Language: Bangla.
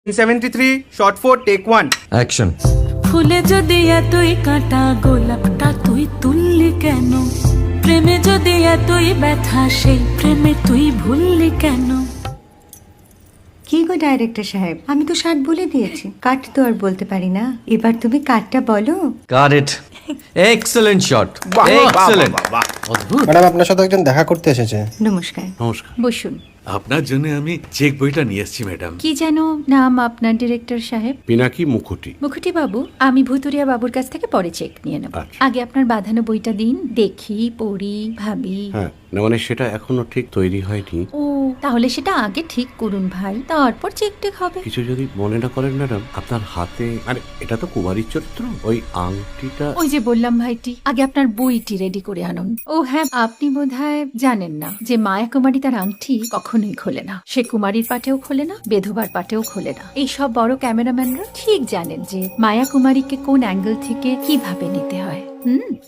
73 shot 4 take 1 অ্যাকশন। ফুলে যদি এতই কাঁটা গোলাপটা তুই তুললি কেন? প্রেমে যদি এতই ব্যথা সেই প্রেমে তুই ভুললি কেন? কি গো ডাইরেক্টর সাহেব, আমি তো 60 বলে দিয়েছি, কাট তো আর বলতে পারি না। এবার তুমি কাটটা বলো। Got it. Excellent shot, excellent. Madam আপনার সাথে একজন দেখা করতে এসেছে। নমস্কার, নমস্কার। বসুন। আপনার জন্য আমি চেক বইটা নিয়ে এসেছি ম্যাডাম। কি যেন নাম আপনার ডিরেক্টর সাহেব? পিনাকি মুখোটি। মুখুটি বাবু, আমি ভুতুরিয়া বাবুর কাছ থেকে পরে চেক নিয়ে নেব। আচ্ছা। আগে আপনার বাঁধানো বইটা দিন, দেখি, পড়ি, ভাবি। হ্যাঁ, না মানে সেটা এখনো ঠিক তৈরি হয়নি। ও, তাহলে সেটা আগে ঠিক করুন ভাই, তারপর চেক টেক হবে। কিছু যদি মনে না করেন ম্যাডাম, আপনার হাতে, আরে এটা তো কুমারীর চরিত্র, ওই আংটিটা। ওই যে বললাম ভাইটি, আগে আপনার বইটি রেডি করে আনুন। ও হ্যাঁ, আপনি বোধহয় জানেন না যে মায়া কুমারী তার আংটি কখনোই খোলে না। সে কুমারীর পাটেও খোলে না, বেধবার পাটেও খোলে না। এই সব বড় ক্যামেরাম্যানরা ঠিক জানেন যে মায়া কুমারীকে কোন অ্যাঙ্গেল থেকে কিভাবে নিতে হয়।